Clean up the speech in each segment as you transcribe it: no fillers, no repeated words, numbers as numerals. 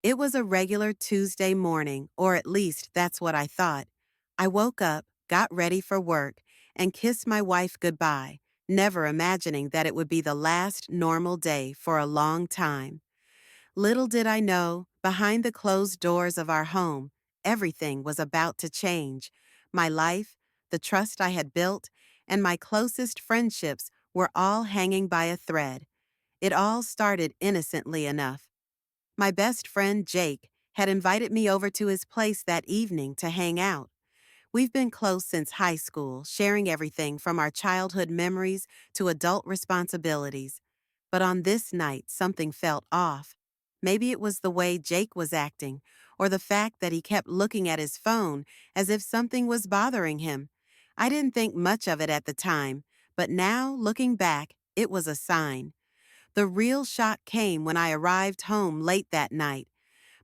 It was a regular Tuesday morning, or at least that's what I thought. I woke up, got ready for work, and kissed my wife goodbye, never imagining that it would be the last normal day for a long time. Little did I know, behind the closed doors of our home, everything was about to change. My life, the trust I had built, and my closest friendships were all hanging by a thread. It all started innocently enough. My best friend, Jake, had invited me over to his place that evening to hang out. We've been close since high school, sharing everything from our childhood memories to adult responsibilities. But on this night, something felt off. Maybe it was the way Jake was acting, or the fact that he kept looking at his phone as if something was bothering him. I didn't think much of it at the time, but now, looking back, it was a sign. The real shock came when I arrived home late that night.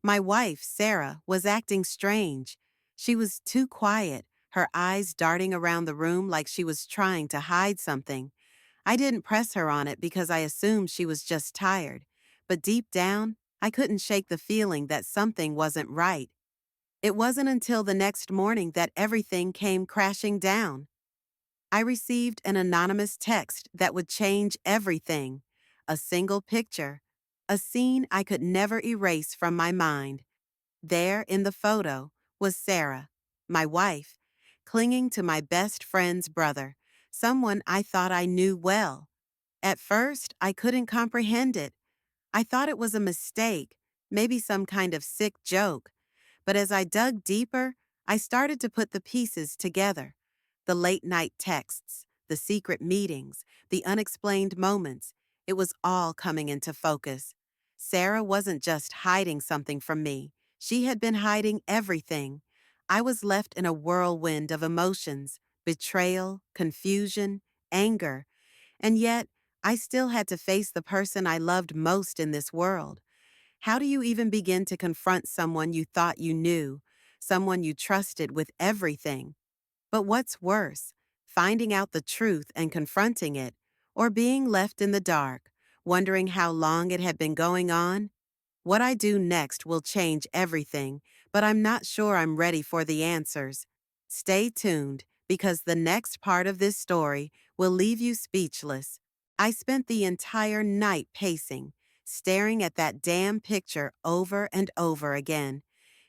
My wife, Sarah, was acting strange. She was too quiet, her eyes darting around the room like she was trying to hide something. I didn't press her on it because I assumed she was just tired. But deep down, I couldn't shake the feeling that something wasn't right. It wasn't until the next morning that everything came crashing down. I received an anonymous text that would change everything. A single picture. A scene I could never erase from my mind. There in the photo was Sarah, my wife, clinging to my best friend's brother, someone I thought I knew well. At first, I couldn't comprehend it. I thought it was a mistake, maybe some kind of sick joke. But as I dug deeper, I started to put the pieces together. The late night texts, the secret meetings, the unexplained moments, it was all coming into focus. Sarah wasn't just hiding something from me. She had been hiding everything. I was left in a whirlwind of emotions, betrayal, confusion, anger, and yet I still had to face the person I loved most in this world. How do you even begin to confront someone you thought you knew, someone you trusted with everything? But what's worse, finding out the truth and confronting it, or being left in the dark, wondering how long it had been going on? What I do next will change everything, but I'm not sure I'm ready for the answers. Stay tuned, because the next part of this story will leave you speechless. I spent the entire night pacing, staring at that damn picture over and over again.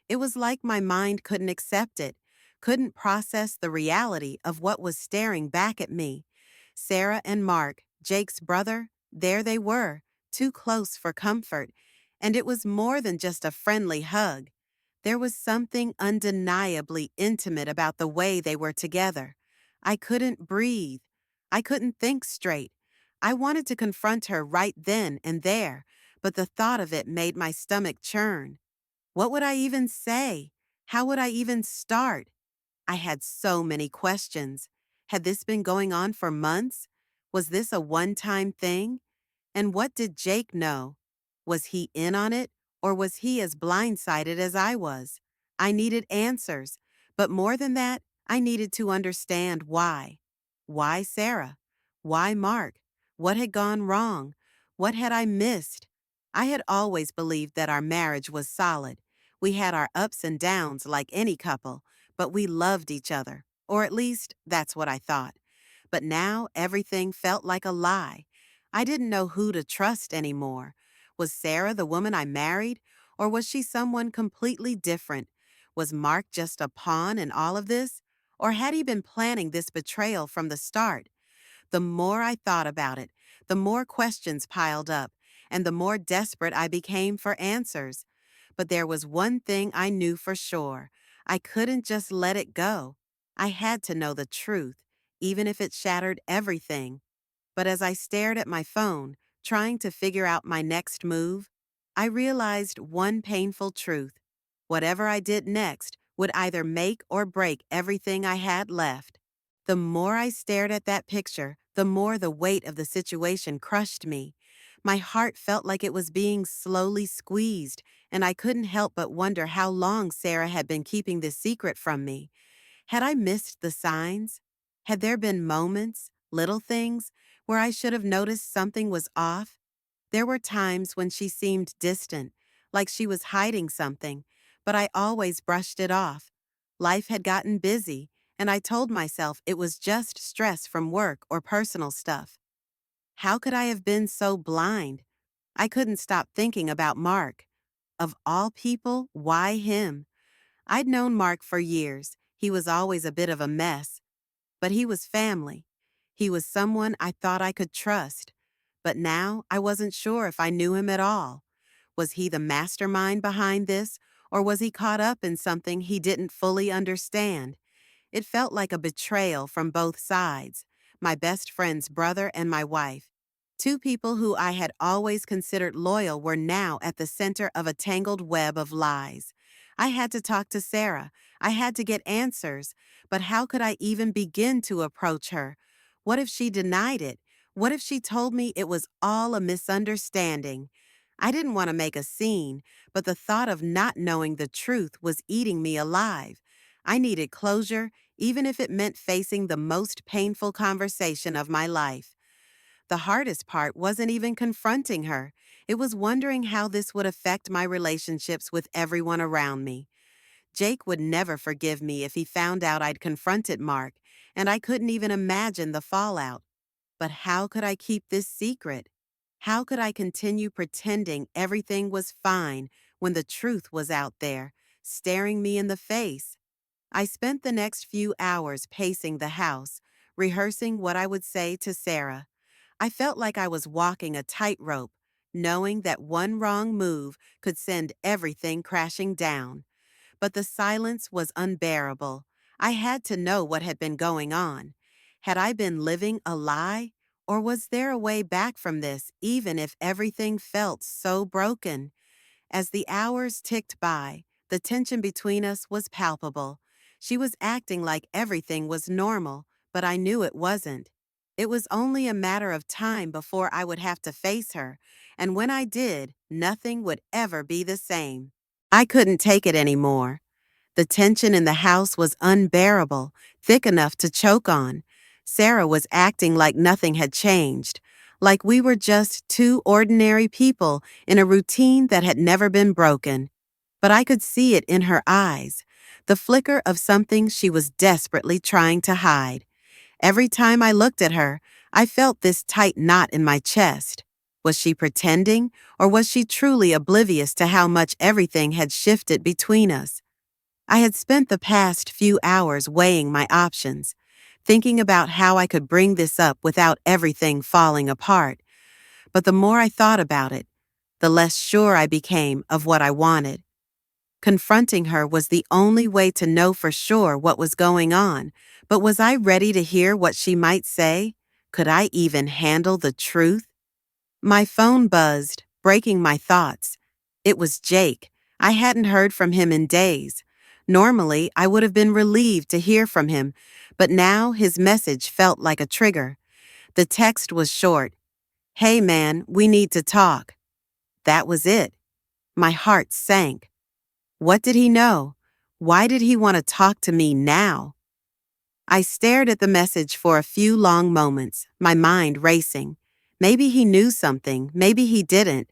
It was like my mind couldn't accept it, couldn't process the reality of what was staring back at me. Sarah and Mark, Jake's brother, there they were, too close for comfort. And it was more than just a friendly hug. There was something undeniably intimate about the way they were together. I couldn't breathe. I couldn't think straight. I wanted to confront her right then and there, but the thought of it made my stomach churn. What would I even say? How would I even start? I had so many questions. Had this been going on for months? Was this a one-time thing? And what did Jake know? Was he in on it, or was he as blindsided as I was? I needed answers, but more than that, I needed to understand why. Why Sarah? Why Mark? What had gone wrong? What had I missed? I had always believed that our marriage was solid. We had our ups and downs like any couple, but we loved each other, or at least that's what I thought. But now everything felt like a lie. I didn't know who to trust anymore. Was Sarah the woman I married, or was she someone completely different? Was Mark just a pawn in all of this, or had he been planning this betrayal from the start? The more I thought about it, the more questions piled up, and the more desperate I became for answers. But there was one thing I knew for sure. I couldn't just let it go. I had to know the truth, even if it shattered everything. But as I stared at my phone, trying to figure out my next move, I realized one painful truth. Whatever I did next would either make or break everything I had left. The more I stared at that picture, the more the weight of the situation crushed me. My heart felt like it was being slowly squeezed, and I couldn't help but wonder how long Sarah had been keeping this secret from me. Had I missed the signs? Had there been moments, little things, where I should have noticed something was off? There were times when she seemed distant, like she was hiding something, but I always brushed it off. Life had gotten busy, and I told myself it was just stress from work or personal stuff. How could I have been so blind? I couldn't stop thinking about Mark. Of all people, why him? I'd known Mark for years. He was always a bit of a mess, but he was family. He was someone I thought I could trust. But now I wasn't sure if I knew him at all. Was he the mastermind behind this, or was he caught up in something he didn't fully understand? It felt like a betrayal from both sides, my best friend's brother and my wife. Two people who I had always considered loyal were now at the center of a tangled web of lies. I had to talk to Sarah. I had to get answers. But how could I even begin to approach her? What if she denied it? What if she told me it was all a misunderstanding? I didn't want to make a scene, but the thought of not knowing the truth was eating me alive. I needed closure, even if it meant facing the most painful conversation of my life. The hardest part wasn't even confronting her. It was wondering how this would affect my relationships with everyone around me. Jake would never forgive me if he found out I'd confronted Mark, and I couldn't even imagine the fallout. But how could I keep this secret? How could I continue pretending everything was fine when the truth was out there, staring me in the face? I spent the next few hours pacing the house, rehearsing what I would say to Sarah. I felt like I was walking a tightrope, knowing that one wrong move could send everything crashing down. But the silence was unbearable. I had to know what had been going on. Had I been living a lie? Or was there a way back from this, even if everything felt so broken? As the hours ticked by, the tension between us was palpable. She was acting like everything was normal, but I knew it wasn't. It was only a matter of time before I would have to face her, and when I did, nothing would ever be the same. I couldn't take it anymore. The tension in the house was unbearable, thick enough to choke on. Sarah was acting like nothing had changed, like we were just two ordinary people in a routine that had never been broken. But I could see it in her eyes, the flicker of something she was desperately trying to hide. Every time I looked at her, I felt this tight knot in my chest. Was she pretending, or was she truly oblivious to how much everything had shifted between us? I had spent the past few hours weighing my options, thinking about how I could bring this up without everything falling apart. But the more I thought about it, the less sure I became of what I wanted. Confronting her was the only way to know for sure what was going on, but was I ready to hear what she might say? Could I even handle the truth? My phone buzzed, breaking my thoughts. It was Jake. I hadn't heard from him in days. Normally, I would have been relieved to hear from him, but now his message felt like a trigger. The text was short. "Hey man, we need to talk." That was it. My heart sank. What did he know? Why did he want to talk to me now? I stared at the message for a few long moments, my mind racing. Maybe he knew something, maybe he didn't.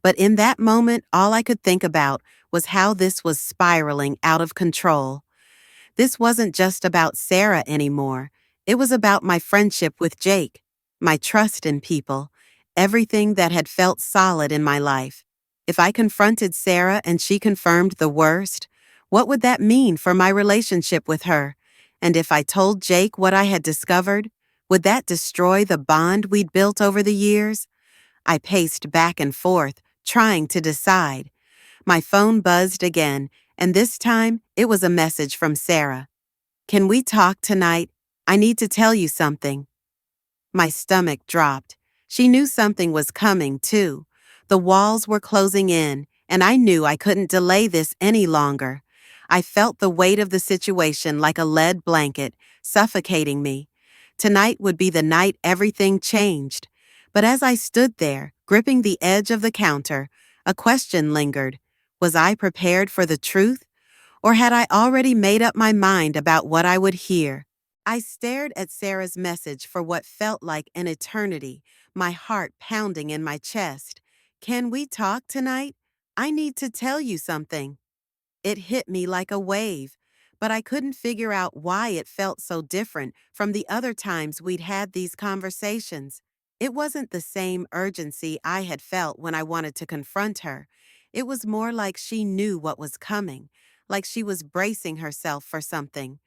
But in that moment, all I could think about was how this was spiraling out of control. This wasn't just about Sarah anymore. It was about my friendship with Jake, my trust in people, everything that had felt solid in my life. If I confronted Sarah and she confirmed the worst, what would that mean for my relationship with her? And if I told Jake what I had discovered, would that destroy the bond we'd built over the years? I paced back and forth, trying to decide. My phone buzzed again, and this time it was a message from Sarah. "Can we talk tonight? I need to tell you something." My stomach dropped. She knew something was coming, too. The walls were closing in, and I knew I couldn't delay this any longer. I felt the weight of the situation like a lead blanket, suffocating me. Tonight would be the night everything changed. But as I stood there, gripping the edge of the counter, a question lingered. Was I prepared for the truth? Or had I already made up my mind about what I would hear? I stared at Sarah's message for what felt like an eternity, my heart pounding in my chest. "Can we talk tonight?" I need to tell you something. It hit me like a wave, but I couldn't figure out why it felt so different from the other times we'd had these conversations. It wasn't the same urgency I had felt when I wanted to confront her. It was more like she knew what was coming, like she was bracing herself for something.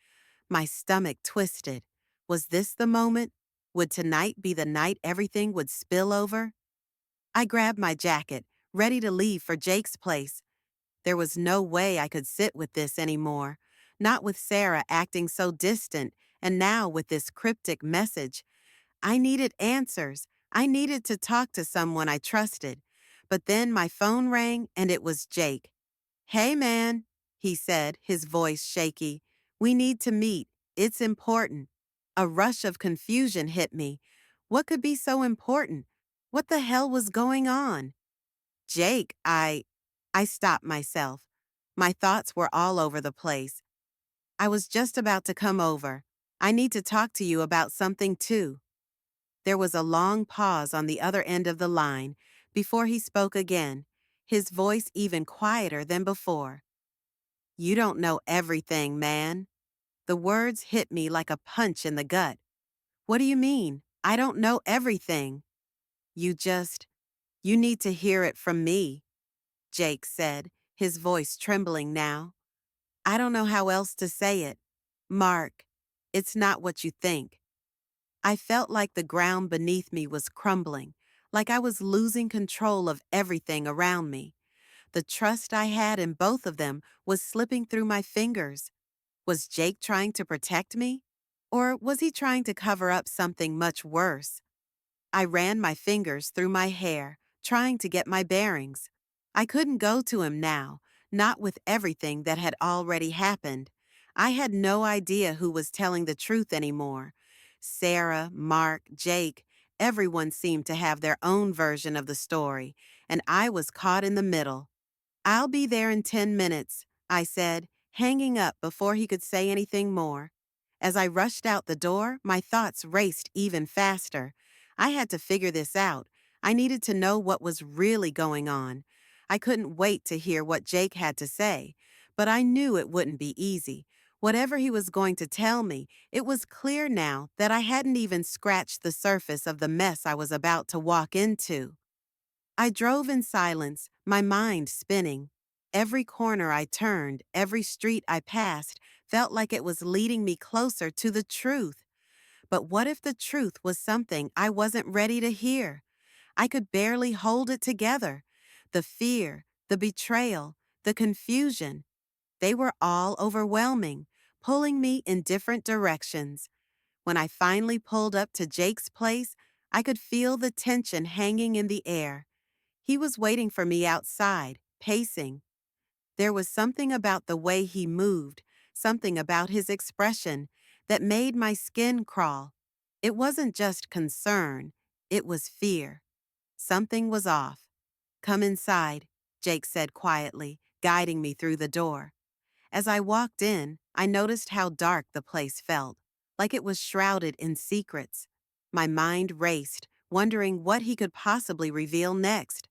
My stomach twisted. Was this the moment? Would tonight be the night everything would spill over? I grabbed my jacket, ready to leave for Jake's place. There was no way I could sit with this anymore. Not with Sarah acting so distant, and now with this cryptic message. I needed answers. I needed to talk to someone I trusted. But then my phone rang, and it was Jake. "Hey, man," he said, his voice shaky. "We need to meet. It's important." A rush of confusion hit me. What could be so important? What the hell was going on? Jake, I stopped myself. My thoughts were all over the place. I was just about to come over. I need to talk to you about something too. There was a long pause on the other end of the line before he spoke again, his voice even quieter than before. "You don't know everything, man." The words hit me like a punch in the gut. "What do you mean? I don't know everything." You just, you need to hear it from me," Jake said, his voice trembling now. "I don't know how else to say it. Mark, it's not what you think." I felt like the ground beneath me was crumbling, like I was losing control of everything around me. The trust I had in both of them was slipping through my fingers. Was Jake trying to protect me? Or was he trying to cover up something much worse? I ran my fingers through my hair, trying to get my bearings. I couldn't go to him now, not with everything that had already happened. I had no idea who was telling the truth anymore. Sarah, Mark, Jake, everyone seemed to have their own version of the story, and I was caught in the middle. "I'll be there in 10 minutes, I said, hanging up before he could say anything more. As I rushed out the door, my thoughts raced even faster. I had to figure this out. I needed to know what was really going on. I couldn't wait to hear what Jake had to say, but I knew it wouldn't be easy. Whatever he was going to tell me, it was clear now that I hadn't even scratched the surface of the mess I was about to walk into. I drove in silence, my mind spinning. Every corner I turned, every street I passed, felt like it was leading me closer to the truth. But what if the truth was something I wasn't ready to hear? I could barely hold it together. The fear, the betrayal, the confusion, they were all overwhelming, pulling me in different directions. When I finally pulled up to Jake's place, I could feel the tension hanging in the air. He was waiting for me outside, pacing. There was something about the way he moved, something about his expression, that made my skin crawl. It wasn't just concern, it was fear. Something was off. "Come inside," Jake said quietly, guiding me through the door. As I walked in, I noticed how dark the place felt, like it was shrouded in secrets. My mind raced, wondering what he could possibly reveal next.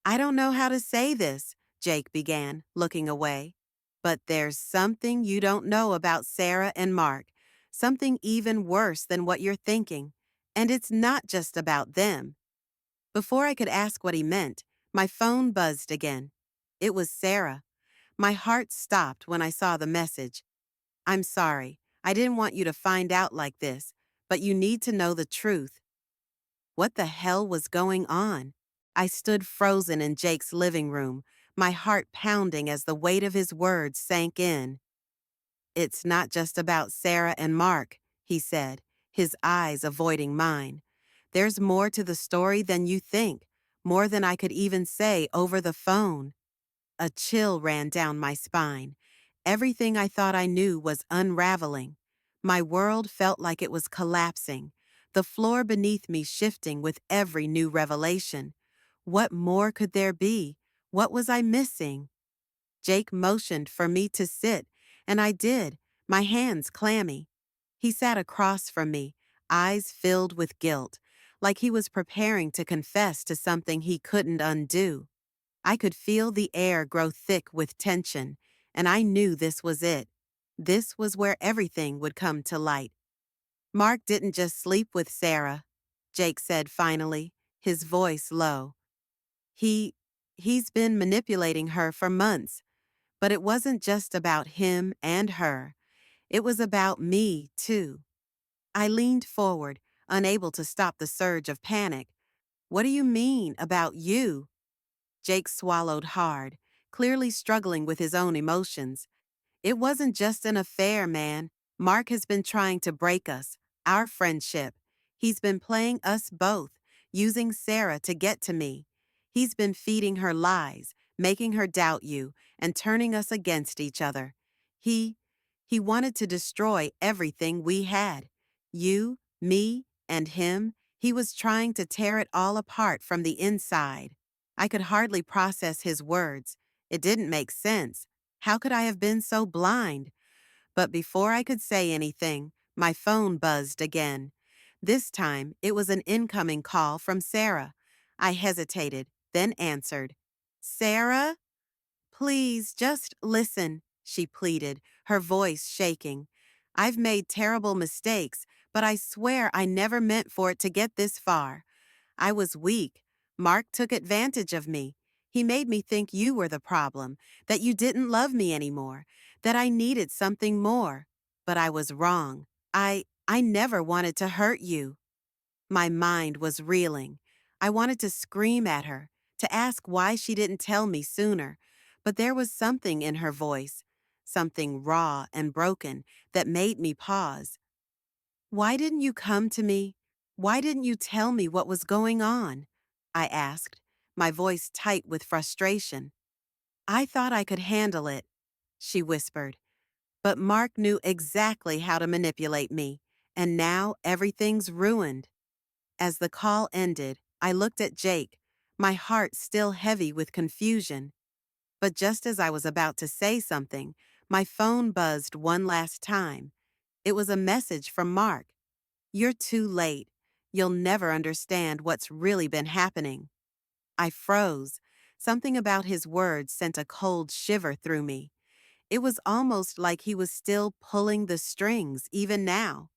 "I don't know how to say this," Jake began, looking away. "But there's something you don't know about Sarah and Mark, something even worse than what you're thinking. And it's not just about them." Before I could ask what he meant, my phone buzzed again. It was Sarah. My heart stopped when I saw the message. "I'm sorry. I didn't want you to find out like this, but you need to know the truth." What the hell was going on? I stood frozen in Jake's living room, my heart pounding as the weight of his words sank in. "It's not just about Sarah and Mark," he said, his eyes avoiding mine. "There's more to the story than you think, more than I could even say over the phone." A chill ran down my spine. Everything I thought I knew was unraveling. My world felt like it was collapsing, the floor beneath me shifting with every new revelation. What more could there be? What was I missing? Jake motioned for me to sit, and I did, my hands clammy. He sat across from me, eyes filled with guilt, like he was preparing to confess to something he couldn't undo. I could feel the air grow thick with tension, and I knew this was it. This was where everything would come to light. Mark didn't just sleep with Sarah, Jake said finally, his voice low. He, he's been manipulating her for months, but it wasn't just about him and her. It was about me, too. I leaned forward, unable to stop the surge of panic. What do you mean about you? Jake swallowed hard, clearly struggling with his own emotions. It wasn't just an affair, man. Mark has been trying to break us, our friendship. He's been playing us both, using Sarah to get to me. He's been feeding her lies, making her doubt you, and turning us against each other. He, he wanted to destroy everything we had. You, me, and him. He was trying to tear it all apart from the inside. I could hardly process his words. It didn't make sense. How could I have been so blind? But before I could say anything, my phone buzzed again. This time, it was an incoming call from Sarah. I hesitated, then answered. Sarah? Please, just listen, she pleaded, her voice shaking. I've made terrible mistakes, but I swear I never meant for it to get this far. I was weak. Mark took advantage of me. He made me think you were the problem, that you didn't love me anymore, that I needed something more. But I was wrong. I never wanted to hurt you. My mind was reeling. I wanted to scream at her, to ask why she didn't tell me sooner. But there was something in her voice, something raw and broken, that made me pause. Why didn't you come to me? Why didn't you tell me what was going on? I asked, my voice tight with frustration. I thought I could handle it, she whispered. But Mark knew exactly how to manipulate me, and now everything's ruined. As the call ended, I looked at Jake, my heart still heavy with confusion. But just as I was about to say something, my phone buzzed one last time. It was a message from Mark. You're too late. You'll never understand what's really been happening. I froze. Something about his words sent a cold shiver through me. It was almost like he was still pulling the strings, even now.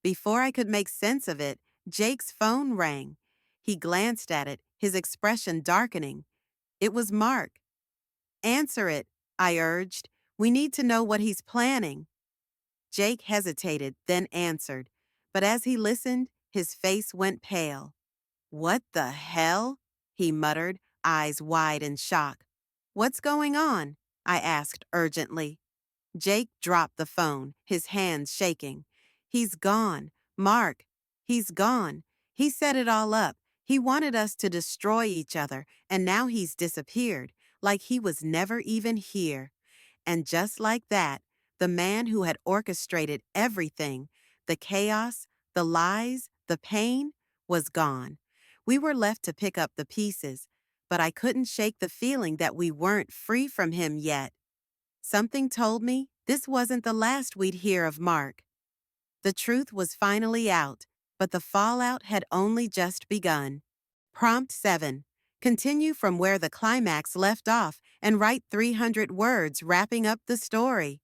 Before I could make sense of it, Jake's phone rang. He glanced at it, his expression darkening. It was Mark. Answer it, I urged. We need to know what he's planning. Jake hesitated, then answered. But as he listened, his face went pale. What the hell? He muttered, eyes wide in shock. What's going on? I asked urgently. Jake dropped the phone, his hands shaking. He's gone. Mark. He's gone. He set it all up. He wanted us to destroy each other, and now he's disappeared, like he was never even here. And just like that, the man who had orchestrated everything, the chaos, the lies, the pain, was gone. We were left to pick up the pieces, but I couldn't shake the feeling that we weren't free from him yet. Something told me this wasn't the last we'd hear of Mark. The truth was finally out, but the fallout had only just begun. Prompt 7. Continue from where the climax left off and write 300 words wrapping up the story.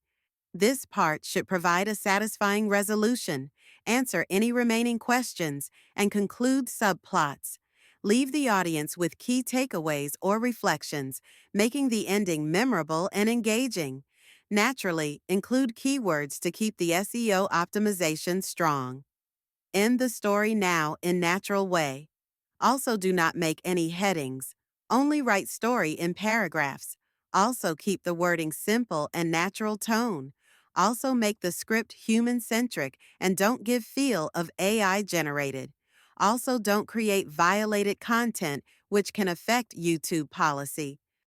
This part should provide a satisfying resolution, answer any remaining questions, and conclude subplots. Leave the audience with key takeaways or reflections, making the ending memorable and engaging. Naturally, include keywords to keep the SEO optimization strong. End the story now in natural way. Also, do not make any headings. Only write story in paragraphs. Also, keep the wording simple and natural tone. Also, make the script human-centric and don't give feel of AI generated. Also, don't create violated content which can affect YouTube policy.